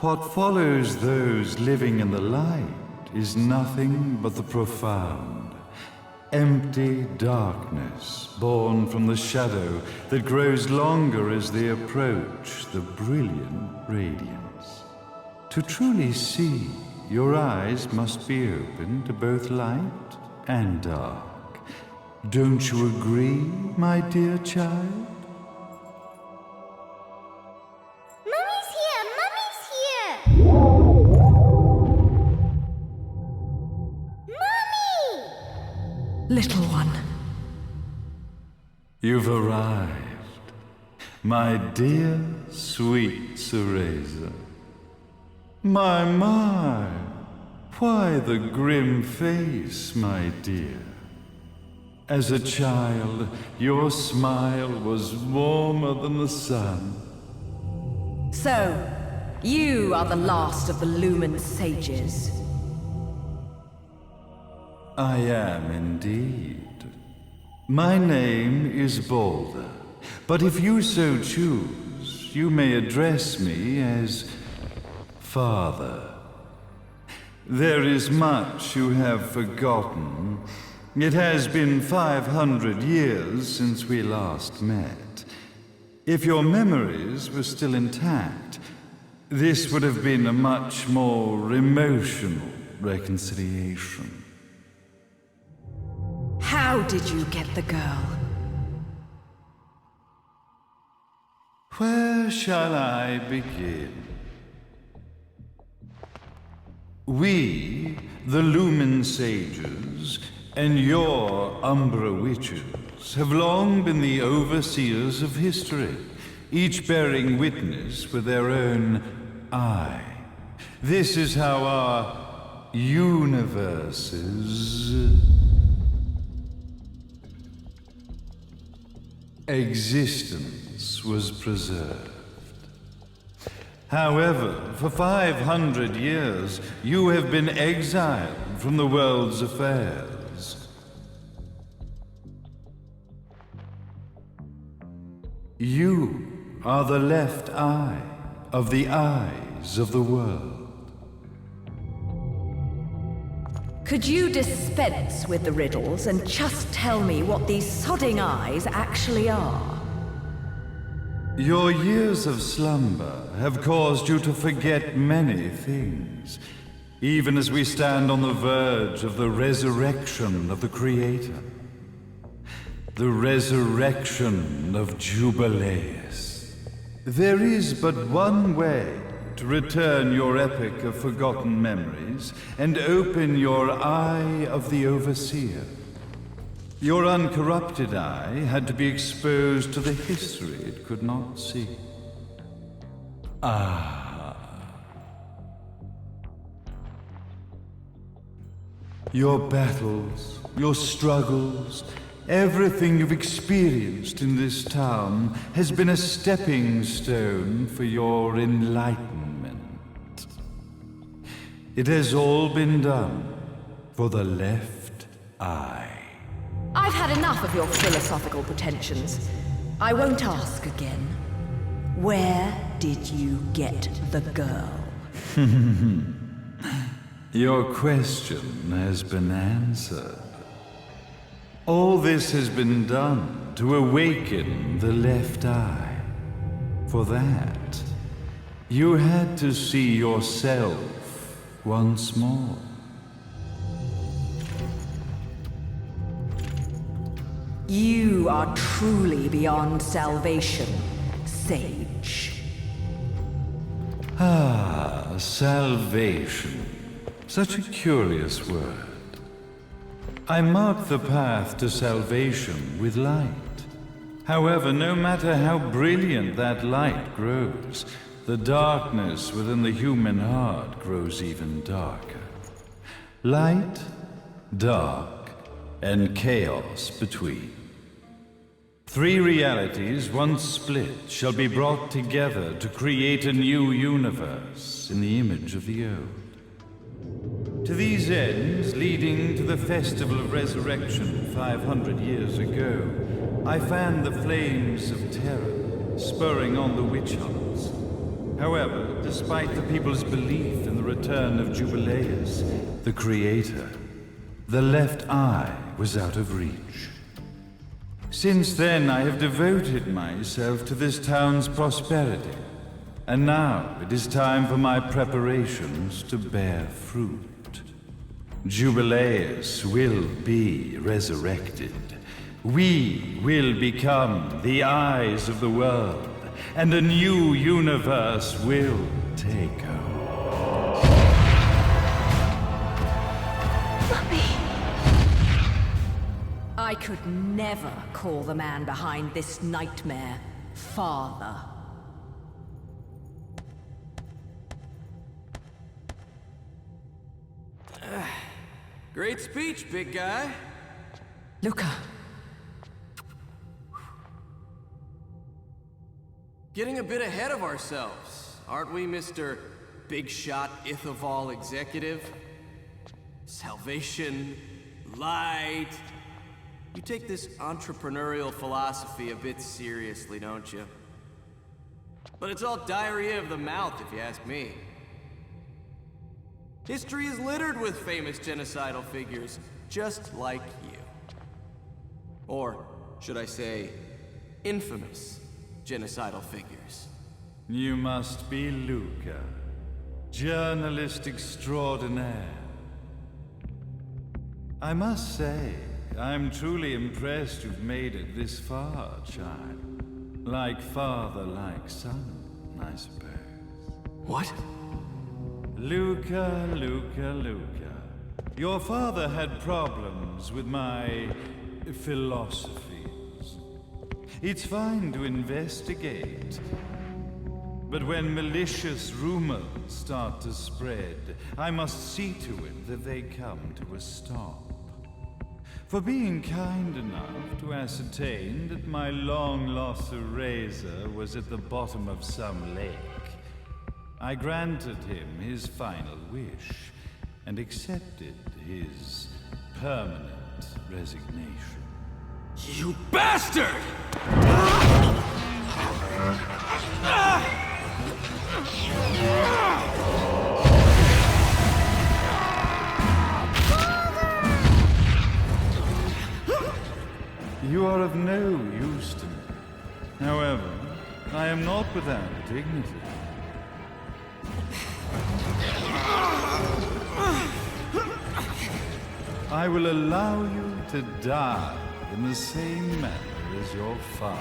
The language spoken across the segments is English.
What follows those living in the light is nothing but the profound, empty darkness born from the shadow that grows longer as they approach the brilliant radiance. To truly see, your eyes must be open to both light and dark. Don't you agree, my dear child? Mummy's here! Mummy's here! Mummy! Little one. You've arrived, my dear, sweet Cereza. My, why the grim face, my dear? As a child, your smile was warmer than the sun. So, you are the last of the Lumen sages. I am indeed. My name is Balder, but if you so choose, you may address me as Father. There is much you have forgotten. It has been 500 years since we last met. If your memories were still intact, this would have been a much more emotional reconciliation. How did you get the girl? Where shall I begin? We, the Lumen sages, and your Umbra witches, have long been the overseers of history, each bearing witness with their own eye. This is how our universe's existence was preserved. However, for 500 years, you have been exiled from the world's affairs. You are the left eye of the eyes of the world. Could you dispense with the riddles and just tell me what these sodding eyes actually are? Your years of slumber have caused you to forget many things, even as we stand on the verge of the resurrection of the Creator. The resurrection of Jubileus. There is but one way to return your epic of forgotten memories and open your eye of the Overseer. Your uncorrupted eye had to be exposed to the history it could not see. Your battles, your struggles, everything you've experienced in this town has been a stepping stone for your enlightenment. It has all been done for the left eye. I've had enough of your philosophical pretensions. I won't ask again. Where did you get the girl? Your question has been answered. All this has been done to awaken the left eye. For that, you had to see yourself once more. You are truly beyond salvation, sage. Salvation. Such a curious word. I mark the path to salvation with light. However, no matter how brilliant that light grows, the darkness within the human heart grows even darker. Light, dark, and chaos between. Three realities, once split, shall be brought together to create a new universe in the image of the old. To these ends, leading to the Festival of Resurrection 500 years ago, I fanned the flames of terror, spurring on the witch hunts. However, despite the people's belief in the return of Jubileus, the creator, the left eye was out of reach. Since then, I have devoted myself to this town's prosperity, and now it is time for my preparations to bear fruit. Jubileus will be resurrected. We will become the eyes of the world, and a new universe will take over. Mummy! I could never call the man behind this nightmare father. Great speech, big guy. Luca. Getting a bit ahead of ourselves, aren't we, Mr. Big Shot Ithaval Executive? Salvation, light. You take this entrepreneurial philosophy a bit seriously, don't you? But it's all diarrhea of the mouth, if you ask me. History is littered with famous genocidal figures, just like you. Or, should I say, infamous genocidal figures. You must be Luca, journalist extraordinaire. I must say, I'm truly impressed you've made it this far, child. Like father, like son, I suppose. What? Luca, Luca, Luca. Your father had problems with my philosophies. It's fine to investigate, but when malicious rumors start to spread, I must see to it that they come to a stop. For being kind enough to ascertain that my long-lost Cereza was at the bottom of some lake, I granted him his final wish and accepted his permanent resignation. You bastard! You are of no use to me. However, I am not without dignity. I will allow you to die in the same manner as your father.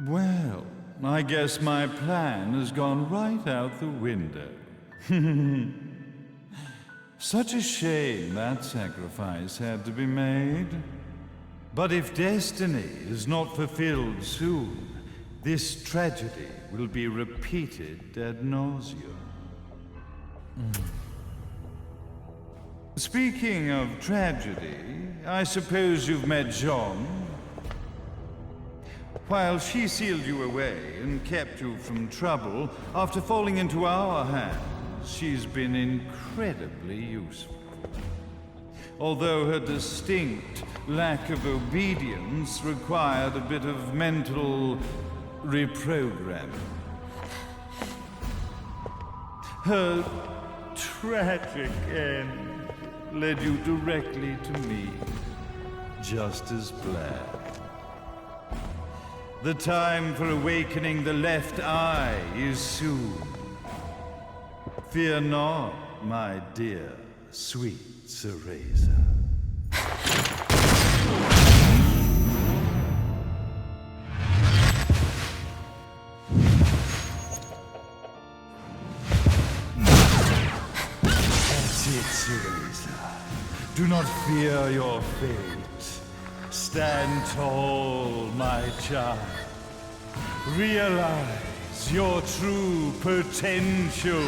Well, I guess my plan has gone right out the window. Such a shame that sacrifice had to be made. But if destiny is not fulfilled soon, this tragedy will be repeated ad nauseum. Speaking of tragedy, I suppose you've met Jean. While she sealed you away and kept you from trouble, after falling into our hands, she's been incredibly useful. Although her distinct lack of obedience required a bit of mental reprogramming. Her tragic end led you directly to me, just as planned. The time for awakening the left eye is soon. Fear not, my dear, sweet Cereza. That's it, Cereza. Do not fear your fate. Stand tall, my child. Realize your true potential.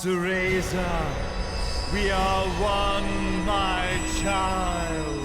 Cereza, we are one, my child.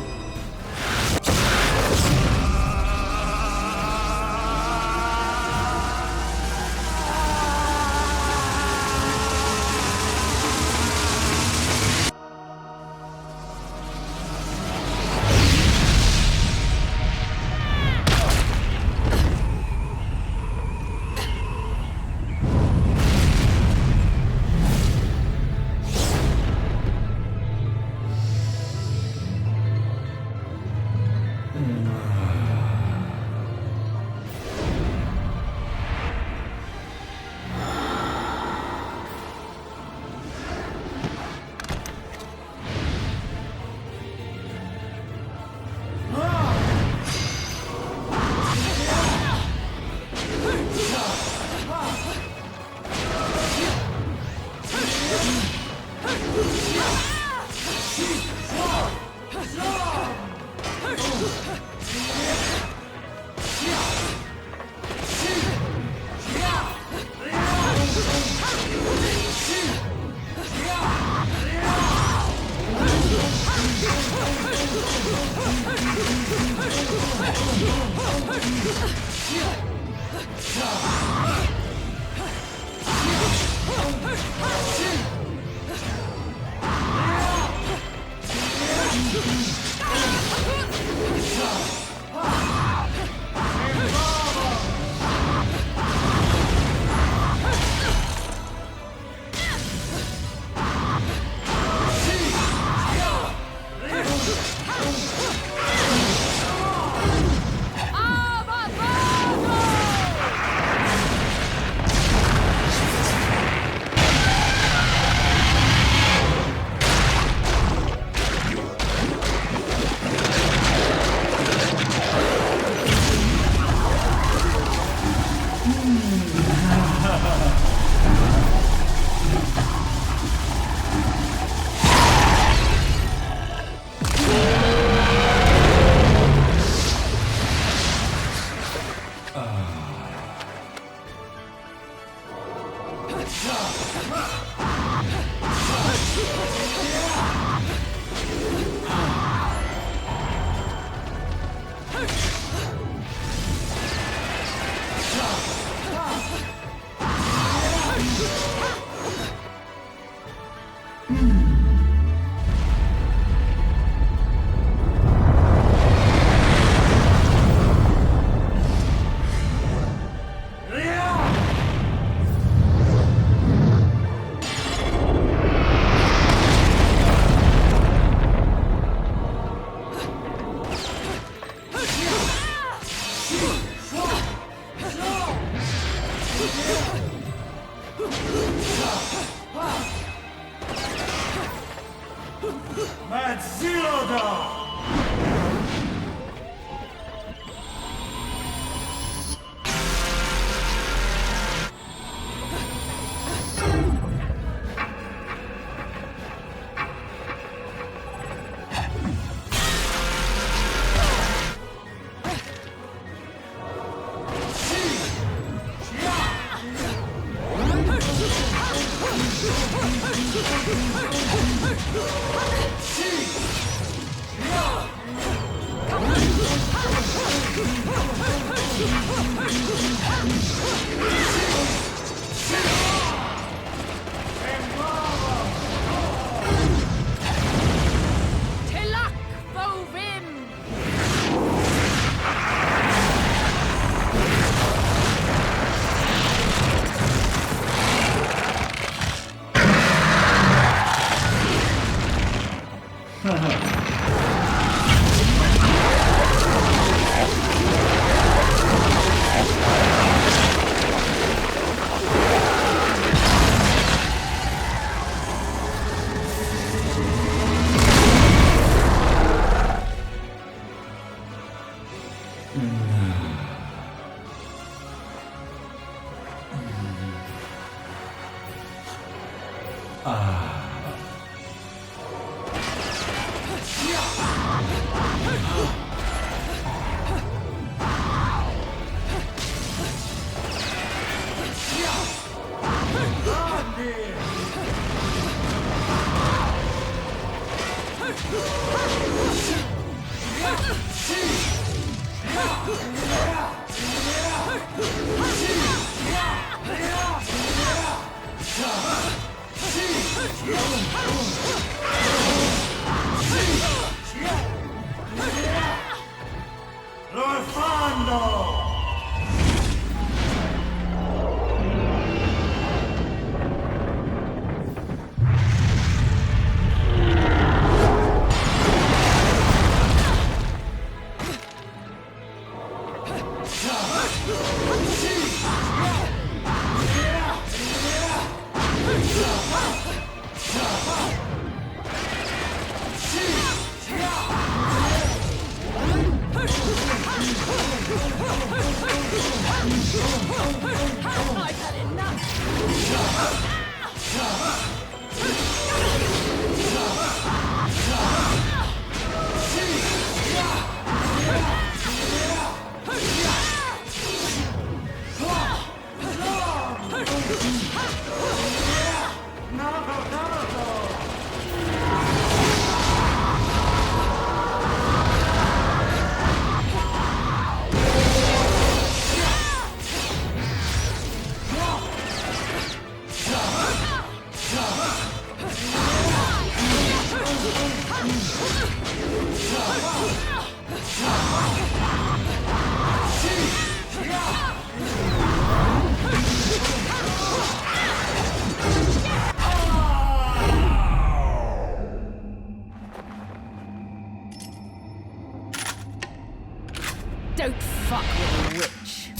Don't fuck with a witch.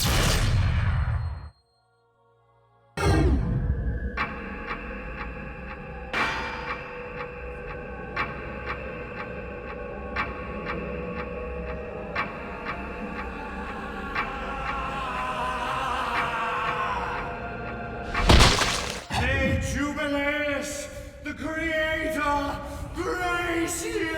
May Jubileus, the Creator, grace you!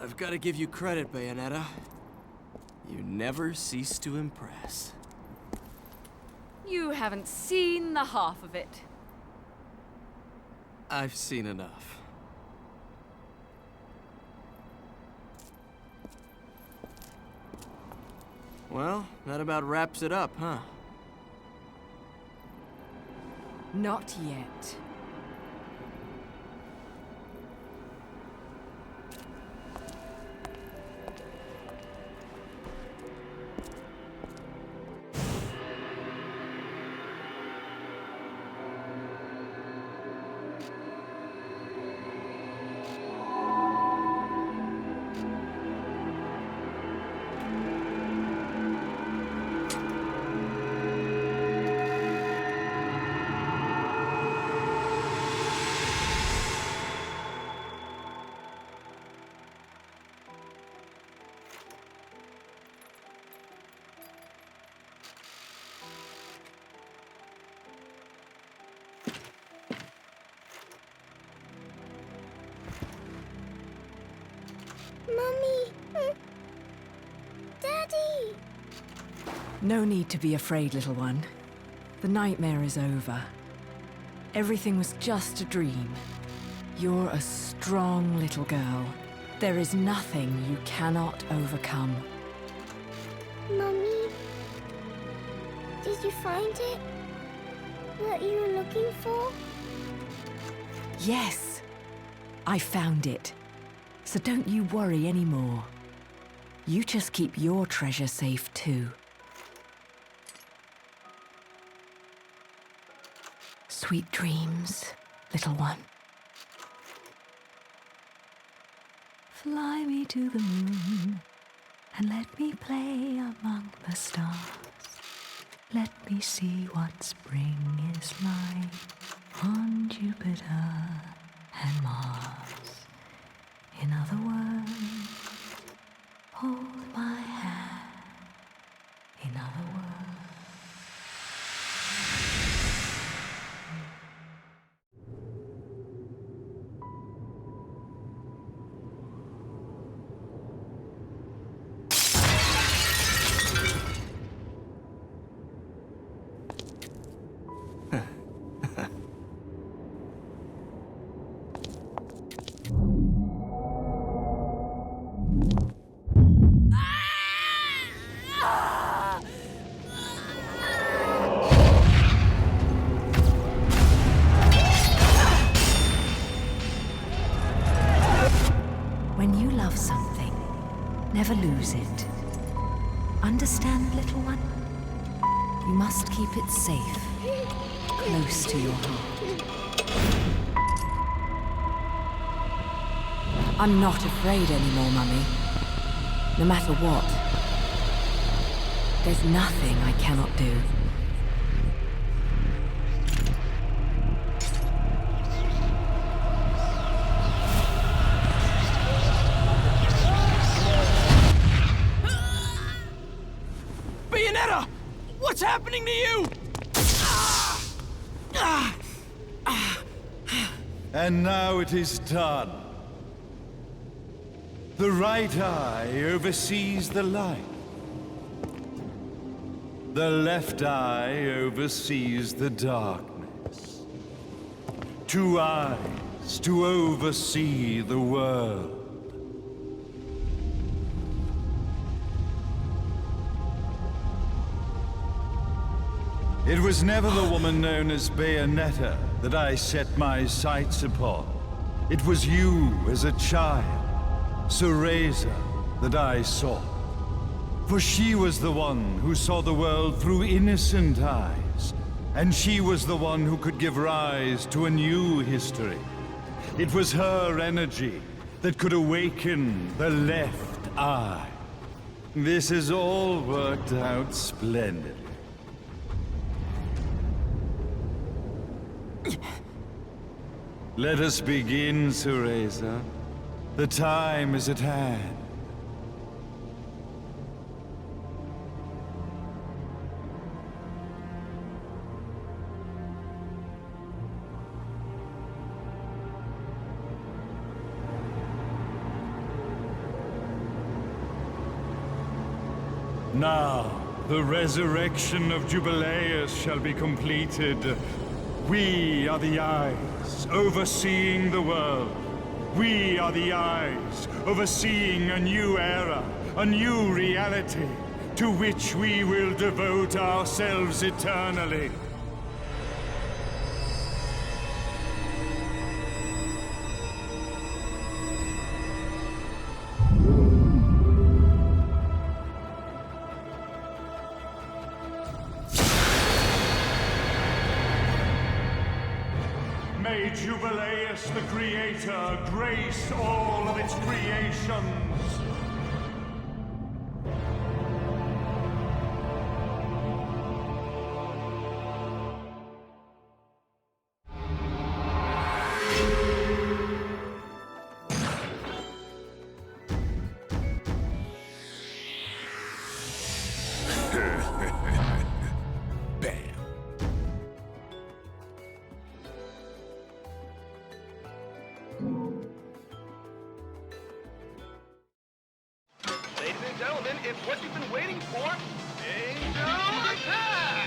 I've got to give you credit, Bayonetta. You never cease to impress. You haven't seen the half of it. I've seen enough. Well, that about wraps it up, huh? Not yet. Mummy! Daddy! No need to be afraid, little one. The nightmare is over. Everything was just a dream. You're a strong little girl. There is nothing you cannot overcome. Mummy? Did you find it? What you were looking for? Yes, I found it. So don't you worry anymore. You just keep your treasure safe too. Sweet dreams, little one. Fly me to the moon and let me play among the stars. Let me see what spring this life on Jupiter and Mars. In other words, hold my hand. In other words. When you love something, never lose it. Understand, little one? You must keep it safe, close to your heart. I'm not afraid anymore, Mummy. No matter what. There's nothing I cannot do. Bayonetta! What's happening to you? And now it is done. The right eye oversees the light. The left eye oversees the darkness. 2 eyes to oversee the world. It was never the woman known as Bayonetta that I set my sights upon. It was you as a child, Cereza, that I sought. For she was the one who saw the world through innocent eyes, and she was the one who could give rise to a new history. It was her energy that could awaken the left eye. This has all worked out splendidly. Let us begin, Cereza. The time is at hand. Now, the resurrection of Jubileus shall be completed. We are the eyes, overseeing the world. We are the eyes, overseeing a new era, a new reality, to which we will devote ourselves eternally. May Jubileus, the Creator, grace all of its creations. Ladies and gentlemen, it's what you've been waiting for. Angel Attack!